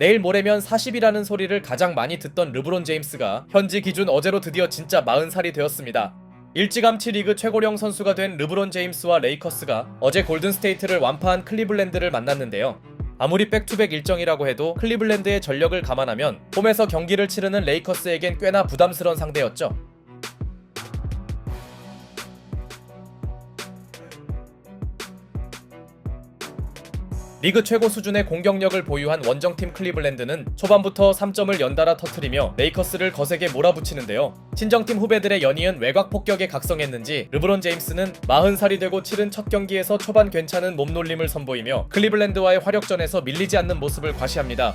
내일 모레면 40이라는 소리를 가장 많이 듣던 르브론 제임스가 현지 기준 어제로 드디어 진짜 40살이 되었습니다. 일찌감치 리그 최고령 선수가 된 르브론 제임스와 레이커스가 어제 골든스테이트를 완파한 클리블랜드를 만났는데요. 아무리 백투백 일정이라고 해도 클리블랜드의 전력을 감안하면 홈에서 경기를 치르는 레이커스에겐 꽤나 부담스러운 상대였죠. 리그 최고 수준의 공격력을 보유한 원정팀 클리블랜드는 초반부터 3점을 연달아 터뜨리며 레이커스를 거세게 몰아붙이는데요. 친정팀 후배들의 연이은 외곽 폭격에 각성했는지 르브론 제임스는 40살이 되고 치른 첫 경기에서 초반 괜찮은 몸놀림을 선보이며 클리블랜드와의 화력전에서 밀리지 않는 모습을 과시합니다.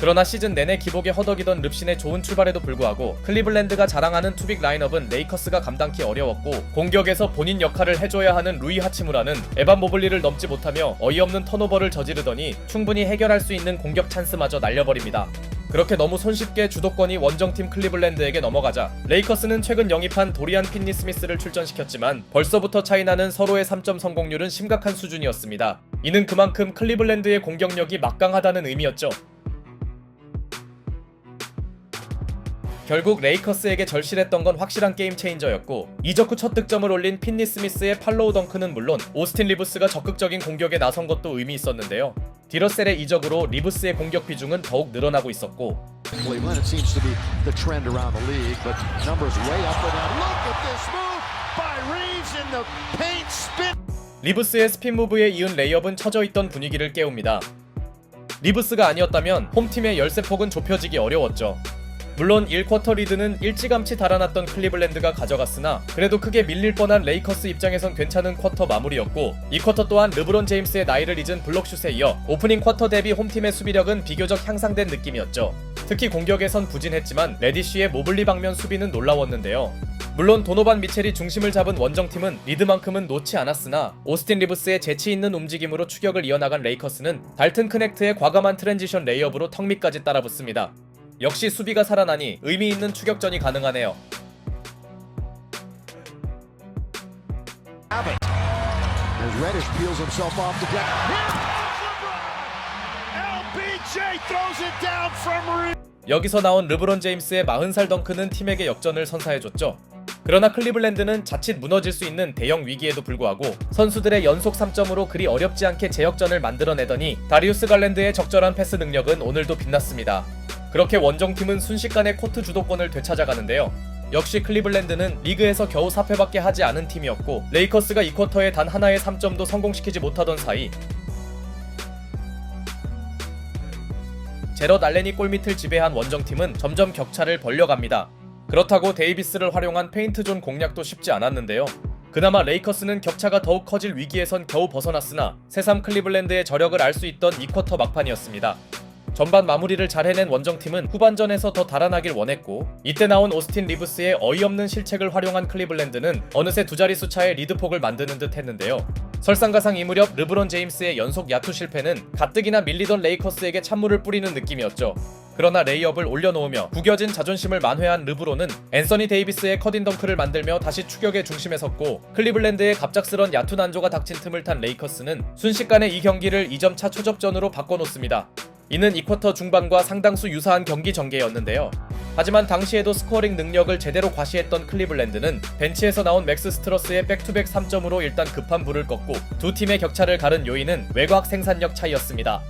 그러나 시즌 내내 기복에 허덕이던 릅신의 좋은 출발에도 불구하고 클리블랜드가 자랑하는 투빅 라인업은 레이커스가 감당키 어려웠고 공격에서 본인 역할을 해줘야 하는 루이 하치무라는 에반 모블리를 넘지 못하며 어이없는 턴오버를 저지르더니 충분히 해결할 수 있는 공격 찬스마저 날려버립니다. 그렇게 너무 손쉽게 주도권이 원정팀 클리블랜드에게 넘어가자 레이커스는 최근 영입한 도리안 핀니 스미스를 출전시켰지만 벌써부터 차이나는 서로의 3점 성공률은 심각한 수준이었습니다. 이는 그만큼 클리블랜드의 공격력이 막강하다는 의미였죠. 결국 레이커스에게 절실했던 건 확실한 게임 체인저였고 이적 후 첫 득점을 올린 핀니 스미스의 팔로우 덩크는 물론 오스틴 리브스가 적극적인 공격에 나선 것도 의미 있었는데요. 디러셀의 이적으로 리브스의 공격 비중은 더욱 늘어나고 있었고 리브스의 스핀 무브에 이은 레이업은 처져있던 분위기를 깨웁니다. 리브스가 아니었다면 홈팀의 열세폭은 좁혀지기 어려웠죠. 물론 1쿼터 리드는 일찌감치 달아났던 클리블랜드가 가져갔으나 그래도 크게 밀릴 뻔한 레이커스 입장에선 괜찮은 쿼터 마무리였고 2쿼터 또한 르브론 제임스의 나이를 잊은 블록슛에 이어 오프닝 쿼터 대비 홈팀의 수비력은 비교적 향상된 느낌이었죠. 특히 공격에선 부진했지만 레디쉬의 모블리 방면 수비는 놀라웠는데요. 물론 도노반 미첼이 중심을 잡은 원정팀은 리드만큼은 놓지 않았으나 오스틴 리브스의 재치있는 움직임으로 추격을 이어나간 레이커스는 달튼 크넥트의 과감한 트랜지션 레이업으로 턱 밑까지 따라붙습니다. 역시 수비가 살아나니 의미 있는 추격전이 가능하네요. 여기서 나온 르브론 제임스의 40살 덩크는 팀에게 역전을 선사해줬죠. 그러나 클리블랜드는 자칫 무너질 수 있는 대형 위기에도 불구하고 선수들의 연속 3점으로 그리 어렵지 않게 재역전을 만들어내더니 다리우스 갈랜드의 적절한 패스 능력은 오늘도 빛났습니다. 그렇게 원정팀은 순식간에 코트 주도권을 되찾아가는데요. 역시 클리블랜드는 리그에서 겨우 4패밖에 하지 않은 팀이었고 레이커스가 2쿼터에 단 하나의 3점도 성공시키지 못하던 사이 제럿 알렌이 골밑을 지배한 원정팀은 점점 격차를 벌려갑니다. 그렇다고 데이비스를 활용한 페인트존 공략도 쉽지 않았는데요. 그나마 레이커스는 격차가 더욱 커질 위기에선 겨우 벗어났으나 새삼 클리블랜드의 저력을 알 수 있던 2쿼터 막판이었습니다. 전반 마무리를 잘 해낸 원정팀은 후반전에서 더 달아나길 원했고 이때 나온 오스틴 리브스의 어이없는 실책을 활용한 클리블랜드는 어느새 두 자릿수 차의 리드폭을 만드는 듯 했는데요. 설상가상 이 무렵 르브론 제임스의 연속 야투 실패는 가뜩이나 밀리던 레이커스에게 찬물을 뿌리는 느낌이었죠. 그러나 레이업을 올려놓으며 구겨진 자존심을 만회한 르브론은 앤서니 데이비스의 컷인 덩크를 만들며 다시 추격의 중심에 섰고 클리블랜드의 갑작스런 야투 난조가 닥친 틈을 탄 레이커스는 순식간에 이 경기를 2점 차 초접전으로 바꿔놓습니다. 이는 2쿼터 중반과 상당수 유사한 경기 전개였는데요. 하지만 당시에도 스코어링 능력을 제대로 과시했던 클리블랜드는 벤치에서 나온 맥스 스트러스의 백투백 3점으로 일단 급한 불을 껐고 두 팀의 격차를 가른 요인은 외곽 생산력 차이였습니다.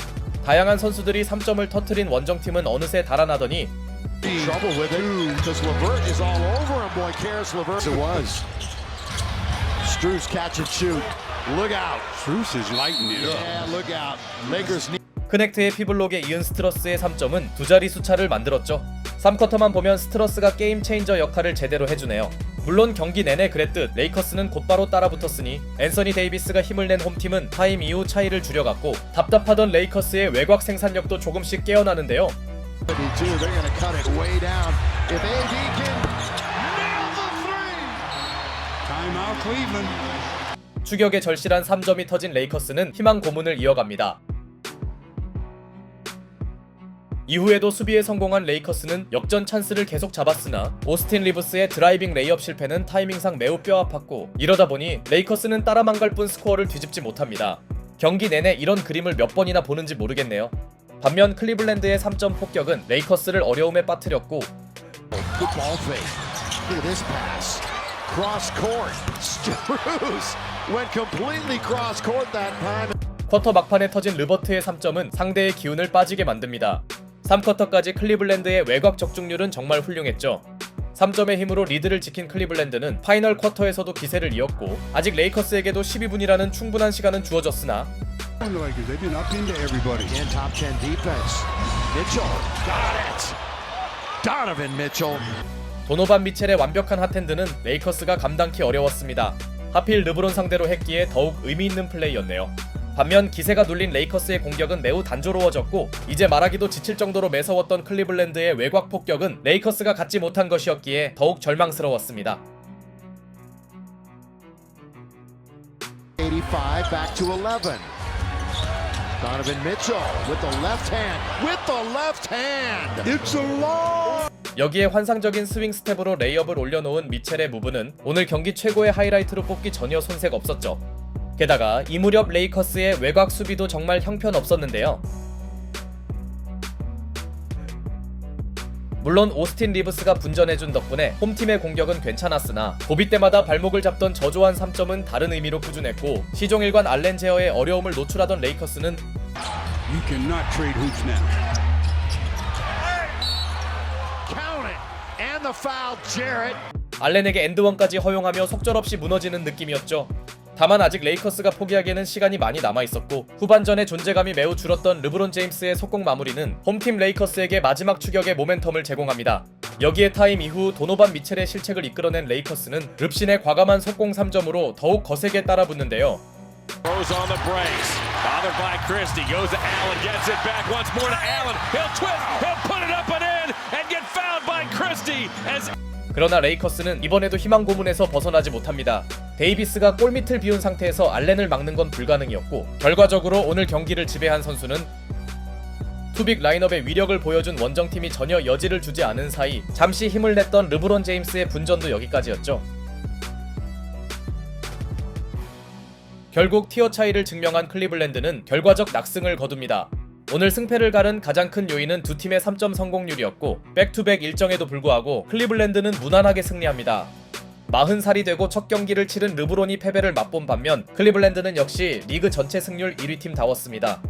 다양한 선수들이 3점을 터뜨린 원정팀은 어느새 달아나더니 크넥트의 피블록에 이은 스트러스의 3점은 두 자릿수 차를 만들었죠. 3쿼터만 보면 스트러스가 게임 체인저 역할을 제대로 해주네요. 물론 경기 내내 그랬듯 레이커스는 곧바로 따라붙었으니 앤서니 데이비스가 힘을 낸 홈팀은 타임 이후 차이를 줄여갔고 답답하던 레이커스의 외곽 생산력도 조금씩 깨어나는데요. 추격에 절실한 3점이 터진 레이커스는 희망 고문을 이어갑니다. 이후에도 수비에 성공한 레이커스는 역전 찬스를 계속 잡았으나 오스틴 리브스의 드라이빙 레이업 실패는 타이밍상 매우 뼈아팠고 이러다 보니 레이커스는 따라만 갈 뿐 스코어를 뒤집지 못합니다. 경기 내내 이런 그림을 몇 번이나 보는지 모르겠네요. 반면 클리블랜드의 3점 폭격은 레이커스를 어려움에 빠뜨렸고 Good ball fake. Look at this pass. Cross court. Struz went completely cross court that time. 쿼터 막판에 터진 르버트의 3점은 상대의 기운을 빠지게 만듭니다. 3쿼터까지 클리블랜드의 외곽 적중률은 정말 훌륭했죠. 3점의 힘으로 리드를 지킨 클리블랜드는 파이널 쿼터에서도 기세를 이었고 아직 레이커스에게도 12분이라는 충분한 시간은 주어졌으나 Again, top 10 defense. Mitchell got it. Donovan Mitchell. 도노반 미첼의 완벽한 핫핸드는 레이커스가 감당키 어려웠습니다. 하필 르브론 상대로 했기에 더욱 의미있는 플레이였네요. 반면 기세가 눌린 레이커스의 공격은 매우 단조로워졌고 이제 말하기도 지칠 정도로 매서웠던 클리블랜드의 외곽 폭격은 레이커스가 갖지 못한 것이었기에 더욱 절망스러웠습니다. 85 back to 11. Donovan Mitchell with the left hand. With the left hand. It's a long. 여기에 환상적인 스윙 스텝으로 레이업을 올려놓은 미첼의 무브는 오늘 경기 최고의 하이라이트로 뽑기 전혀 손색 없었죠. 게다가 이 무렵 레이커스의 외곽 수비도 정말 형편없었는데요. 물론 오스틴 리브스가 분전해준 덕분에 홈팀의 공격은 괜찮았으나 고비 때마다 발목을 잡던 저조한 3점은 다른 의미로 꾸준했고 시종일관 알렌 제어의 어려움을 노출하던 레이커스는 You cannot trade hoops now. Count it. And the foul, Jarrett. 알렌에게 엔드원까지 허용하며 속절없이 무너지는 느낌이었죠. 다만 아직 레이커스가 포기하기에는 시간이 많이 남아있었고 후반전에 존재감이 매우 줄었던 르브론 제임스의 속공 마무리는 홈팀 레이커스에게 마지막 추격의 모멘텀을 제공합니다. 여기에 타임 이후 도노반 미첼의 실책을 이끌어낸 레이커스는 릅신의 과감한 속공 3점으로 더욱 거세게 따라붙는데요. Rose on the brakes. Bothered by Christie. Goes to Allen. Gets it back once more to Allen. He'll twist. He'll put it up and in and get fouled by Christie. As 그러나 레이커스는 이번에도 희망 고문에서 벗어나지 못합니다. 데이비스가 골밑을 비운 상태에서 알렌을 막는 건 불가능이었고 결과적으로 오늘 경기를 지배한 선수는 투빅 라인업의 위력을 보여준 원정팀이 전혀 여지를 주지 않은 사이 잠시 힘을 냈던 르브론 제임스의 분전도 여기까지였죠. 결국 티어 차이를 증명한 클리블랜드는 결과적 낙승을 거둡니다. 오늘 승패를 가른 가장 큰 요인은 두 팀의 3점 성공률이었고 백투백 일정에도 불구하고 클리블랜드는 무난하게 승리합니다. 40살이 되고 첫 경기를 치른 르브론이 패배를 맛본 반면 클리블랜드는 역시 리그 전체 승률 1위 팀다웠습니다.